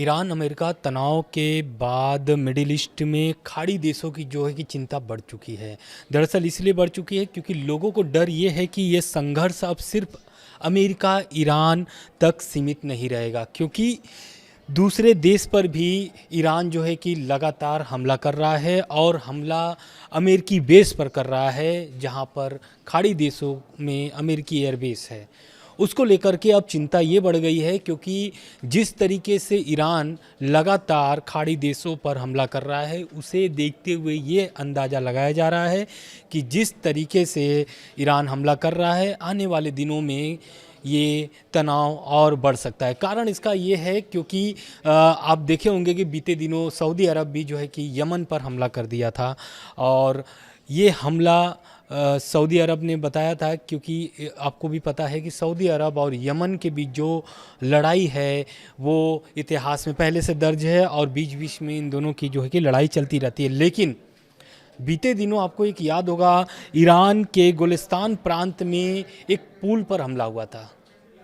Iran America तनाव के बाद मिडिल ईस्ट में खाड़ी देशों की जो है कि चिंता बढ़ चुकी है। दरअसल इसलिए बढ़ चुकी है क्योंकि लोगों को डर ये है कि ये संघर्ष अब सिर्फ अमेरिका ईरान तक सीमित नहीं रहेगा, क्योंकि दूसरे देश पर भी ईरान जो है कि लगातार हमला कर रहा है और हमला अमेरिकी बेस पर कर रहा है, जहां पर खाड़ी देशों में अमेरिकी एयरबेस है। उसको लेकर के अब चिंता ये बढ़ गई है, क्योंकि जिस तरीके से ईरान लगातार खाड़ी देशों पर हमला कर रहा है, उसे देखते हुए ये अंदाज़ा लगाया जा रहा है कि जिस तरीके से ईरान हमला कर रहा है, आने वाले दिनों में ये तनाव और बढ़ सकता है। कारण इसका ये है क्योंकि आप देखे होंगे कि बीते दिनों सऊदी अरब भी जो है कि यमन पर हमला कर दिया था, और ये हमला सऊदी अरब ने बताया था, क्योंकि आपको भी पता है कि सऊदी अरब और यमन के बीच जो लड़ाई है वो इतिहास में पहले से दर्ज है और बीच बीच में इन दोनों की जो है कि लड़ाई चलती रहती है। लेकिन बीते दिनों आपको एक याद होगा, ईरान के गुलिस्तान प्रांत में एक पुल पर हमला हुआ था,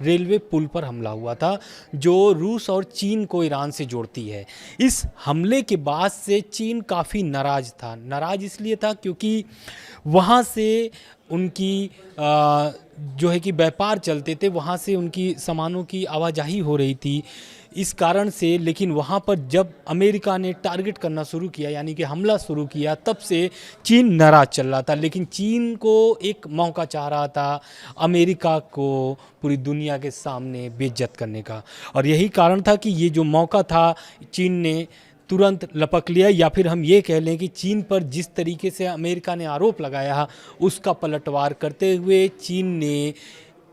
रेलवे पुल पर हमला हुआ था, जो रूस और चीन को ईरान से जोड़ती है। इस हमले के बाद से चीन काफ़ी नाराज़ था। नाराज़ इसलिए था क्योंकि वहाँ से उनकी जो है कि व्यापार चलते थे, वहाँ से उनकी सामानों की आवाजाही हो रही थी, इस कारण से। लेकिन वहाँ पर जब अमेरिका ने टारगेट करना शुरू किया, यानी कि हमला शुरू किया, तब से चीन नाराज़ चल रहा था। लेकिन चीन को एक मौका चाह रहा था अमेरिका को पूरी दुनिया के सामने बेइज्जत करने का, और यही कारण था कि ये जो मौका था चीन ने तुरंत लपक लिया। या फिर हम ये कह लें कि चीन पर जिस तरीके से अमेरिका ने आरोप लगाया, उसका पलटवार करते हुए चीन ने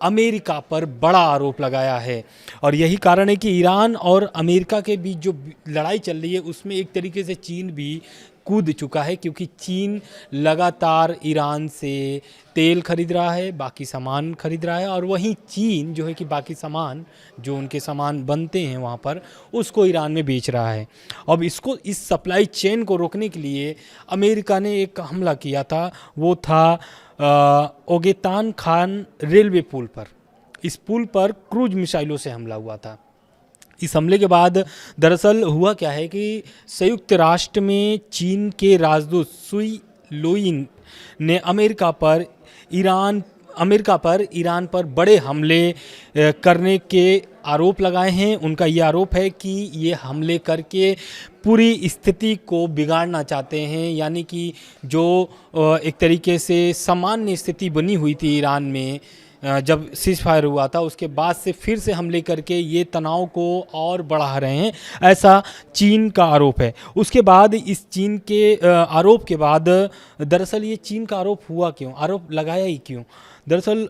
अमेरिका पर बड़ा आरोप लगाया है। और यही कारण है कि ईरान और अमेरिका के बीच जो लड़ाई चल रही है, उसमें एक तरीके से चीन भी कूद चुका है, क्योंकि चीन लगातार ईरान से तेल खरीद रहा है, बाकी सामान खरीद रहा है, और वहीं चीन जो है कि बाकी सामान जो उनके सामान बनते हैं वहाँ पर, उसको ईरान में बेच रहा है। अब इसको, इस सप्लाई चेन को रोकने के लिए अमेरिका ने एक हमला किया था, वो था ओगेतान खान रेलवे पुल पर। इस पुल पर क्रूज मिसाइलों से हमला हुआ था। इस हमले के बाद दरअसल हुआ क्या है कि संयुक्त राष्ट्र में चीन के राजदूत सुई लुइंग ने अमेरिका पर ईरान पर बड़े हमले करने के आरोप लगाए हैं। उनका ये आरोप है कि ये हमले करके पूरी स्थिति को बिगाड़ना चाहते हैं, यानी कि जो एक तरीके से सामान्य स्थिति बनी हुई थी ईरान में जब सीज फायर हुआ था, उसके बाद से फिर से हमले करके ये तनाव को और बढ़ा रहे हैं, ऐसा चीन का आरोप है। उसके बाद इस चीन के आरोप के बाद दरअसल ये चीन का आरोप हुआ क्यों, आरोप लगाया ही क्यों? दरअसल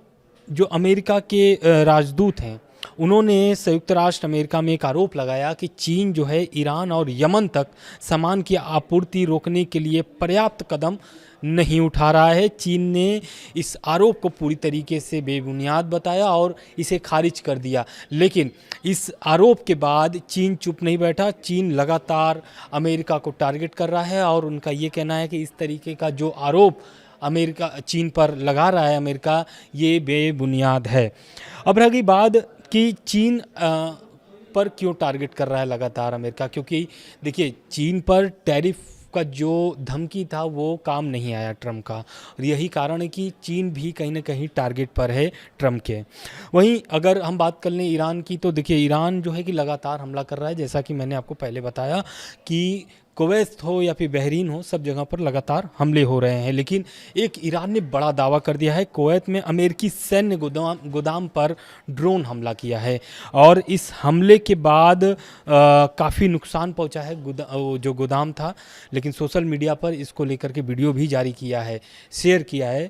जो अमेरिका के राजदूत हैं, उन्होंने संयुक्त राष्ट्र अमेरिका में एक आरोप लगाया कि चीन जो है ईरान और यमन तक सामान की आपूर्ति रोकने के लिए पर्याप्त कदम नहीं उठा रहा है। चीन ने इस आरोप को पूरी तरीके से बेबुनियाद बताया और इसे खारिज कर दिया। लेकिन इस आरोप के बाद चीन चुप नहीं बैठा। चीन लगातार अमेरिका को टारगेट कर रहा है, और उनका ये कहना है कि इस तरीके का जो आरोप अमेरिका चीन पर लगा रहा है अमेरिका, ये बेबुनियाद है। अब रही बात कि चीन पर क्यों टारगेट कर रहा है लगातार अमेरिका, क्योंकि देखिए चीन पर टैरिफ का जो धमकी था वो काम नहीं आया ट्रम्प का, और यही कारण है कि चीन भी कहीं ना कहीं टारगेट पर है ट्रम्प के। वहीं अगर हम बात कर लें ईरान की, तो देखिए ईरान जो है कि लगातार हमला कर रहा है, जैसा कि मैंने आपको पहले बताया कि कुवैत हो या फिर बहरीन हो, सब जगह पर लगातार हमले हो रहे हैं। लेकिन एक ईरान ने बड़ा दावा कर दिया है, कुवैत में अमेरिकी सैन्य गोदाम पर ड्रोन हमला किया है, और इस हमले के बाद काफ़ी नुकसान पहुंचा है जो गोदाम था। लेकिन सोशल मीडिया पर इसको लेकर के वीडियो भी जारी किया है, शेयर किया है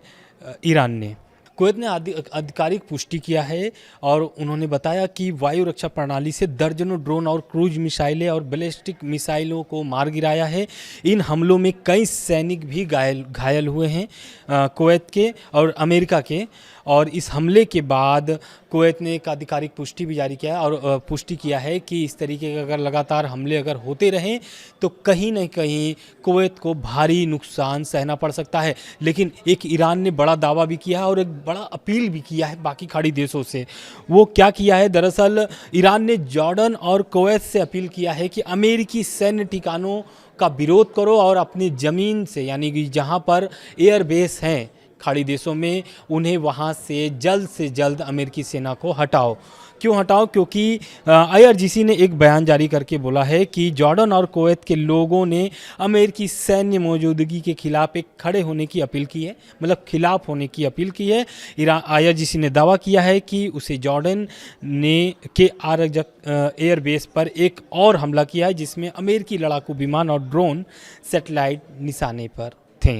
ईरान ने। कुवैत ने आधिकारिक पुष्टि किया है, और उन्होंने बताया कि वायु रक्षा प्रणाली से दर्जनों ड्रोन और क्रूज मिसाइलें और बैलिस्टिक मिसाइलों को मार गिराया है। इन हमलों में कई सैनिक भी घायल हुए हैं कुवैत के और अमेरिका के। और इस हमले के बाद कुवैत ने एक आधिकारिक पुष्टि भी जारी किया है और पुष्टि किया है कि इस तरीके के अगर लगातार हमले अगर होते रहें तो कहीं न कहीं कुवैत को भारी नुकसान सहना पड़ सकता है। लेकिन एक ईरान ने बड़ा दावा भी किया है और एक बड़ा अपील भी किया है बाकी खाड़ी देशों से। वो क्या किया है, दरअसल ईरान ने जॉर्डन और कुवैत से अपील किया है कि अमेरिकी सैन्य ठिकानों का विरोध करो और अपनी ज़मीन से, यानी कि जहाँ पर एयरबेस हैं खाड़ी देशों में, उन्हें वहाँ से जल्द अमेरिकी सेना को हटाओ। क्यों हटाओ? क्योंकि आईआरजीसी ने एक बयान जारी करके बोला है कि जॉर्डन और कुवैत के लोगों ने अमेरिकी सैन्य मौजूदगी के खिलाफ एक खड़े होने की अपील की है, मतलब खिलाफ होने की अपील की है। आईआरजीसी ने दावा किया है कि उसे जॉर्डन ने के आरजक एयरबेस पर एक और हमला किया है जिसमें अमेरिकी लड़ाकू विमान और ड्रोन सैटेलाइट निशाने पर थे।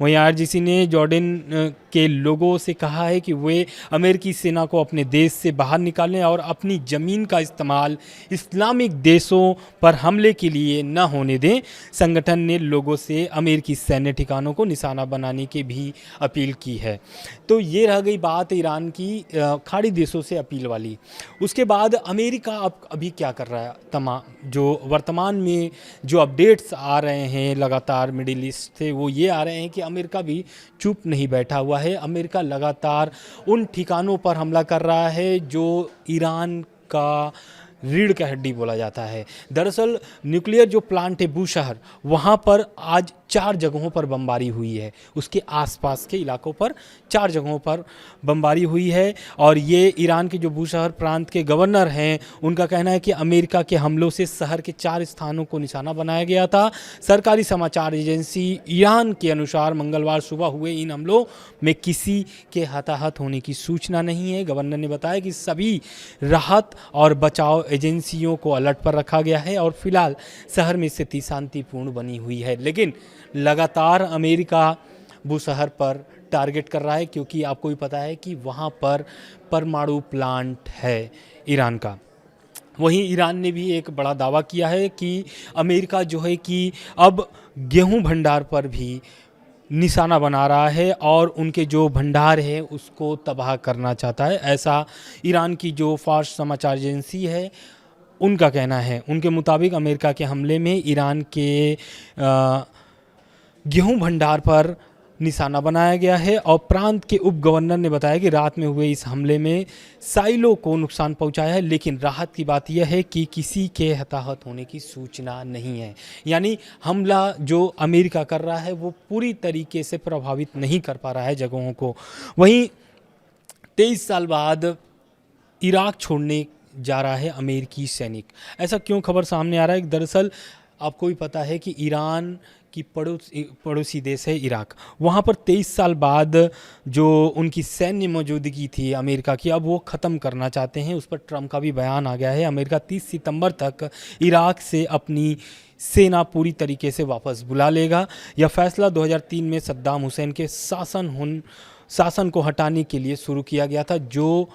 वहीं आईआरजीसी ने जॉर्डन के लोगों से कहा है कि वे अमेरिकी सेना को अपने देश से बाहर निकालें और अपनी ज़मीन का इस्तेमाल इस्लामिक देशों पर हमले के लिए न होने दें। संगठन ने लोगों से अमेरिकी सैन्य ठिकानों को निशाना बनाने की भी अपील की है। तो ये रह गई बात ईरान की खाड़ी देशों से अपील वाली। उसके बाद अमेरिका अब अभी क्या कर रहा है, जो वर्तमान में जो अपडेट्स आ रहे हैं लगातार मिडिल ईस्ट से, वो ये आ रहे हैं कि अमेरिका भी चुप नहीं बैठा हुआ है। अमेरिका लगातार उन ठिकानों पर हमला कर रहा है जो ईरान का रीढ़ का हड्डी बोला जाता है। दरअसल न्यूक्लियर जो प्लांट है बूशहर, वहाँ पर आज 4 जगहों पर बमबारी हुई है। उसके आसपास के इलाकों पर 4 जगहों पर बमबारी हुई है और ये ईरान के जो बूशहर प्रांत के गवर्नर हैं, उनका कहना है कि अमेरिका के हमलों से शहर के 4 स्थानों को निशाना बनाया गया था। सरकारी समाचार एजेंसी ईरान के अनुसार मंगलवार सुबह हुए इन हमलों में किसी के हताहत होने की सूचना नहीं है। गवर्नर ने बताया कि सभी राहत और बचाव एजेंसियों को अलर्ट पर रखा गया है और फिलहाल शहर में स्थिति शांतिपूर्ण बनी हुई है। लेकिन लगातार अमेरिका बूशहर पर टारगेट कर रहा है क्योंकि आपको भी पता है कि वहाँ पर परमाणु प्लांट है ईरान का। वहीं ईरान ने भी एक बड़ा दावा किया है कि अमेरिका जो है कि अब गेहूं भंडार पर भी निशाना बना रहा है और उनके जो भंडार है उसको तबाह करना चाहता है। ऐसा ईरान की जो फार्स समाचार एजेंसी है उनका कहना है। उनके मुताबिक अमेरिका के हमले में ईरान के गेहूं भंडार पर निशाना बनाया गया है और प्रांत के उप गवर्नर ने बताया कि रात में हुए इस हमले में साइलों को नुकसान पहुंचाया है, लेकिन राहत की बात यह है कि किसी के हताहत होने की सूचना नहीं है। यानी हमला जो अमेरिका कर रहा है वो पूरी तरीके से प्रभावित नहीं कर पा रहा है जगहों को। वहीं 23 साल बाद इराक छोड़ने जा रहा है अमेरिकी सैनिक। ऐसा क्यों खबर सामने आ रहा है? दरअसल आपको भी पता है कि ईरान की पड़ोसी देश है इराक। वहाँ पर 23 साल बाद जो उनकी सैन्य मौजूदगी थी अमेरिका की, अब वो ख़त्म करना चाहते हैं। उस पर ट्रंप का भी बयान आ गया है। अमेरिका 30 सितंबर तक इराक से अपनी सेना पूरी तरीके से वापस बुला लेगा। यह फैसला 2003 में सद्दाम हुसैन के शासन को हटाने के लिए शुरू किया गया था, जो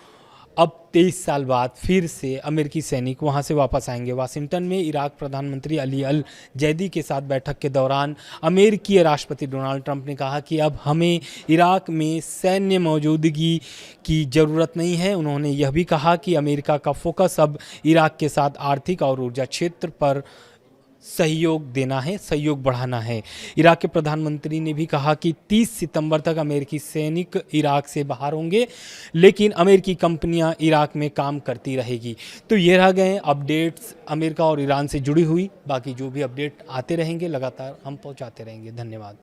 अब 23 साल बाद फिर से अमेरिकी सैनिक वहां से वापस आएंगे। वाशिंगटन में इराक प्रधानमंत्री अली अल जैदी के साथ बैठक के दौरान अमेरिकी राष्ट्रपति डोनाल्ड ट्रंप ने कहा कि अब हमें इराक में सैन्य मौजूदगी की ज़रूरत नहीं है। उन्होंने यह भी कहा कि अमेरिका का फोकस अब इराक के साथ आर्थिक और ऊर्जा क्षेत्र पर सहयोग देना है, सहयोग बढ़ाना है। इराक के प्रधानमंत्री ने भी कहा कि 30 सितंबर तक अमेरिकी सैनिक इराक से बाहर होंगे, लेकिन अमेरिकी कंपनियां इराक में काम करती रहेगी। तो ये रह गए अपडेट्स अमेरिका और ईरान से जुड़ी हुई। बाकी जो भी अपडेट आते रहेंगे लगातार हम पहुंचाते रहेंगे। धन्यवाद।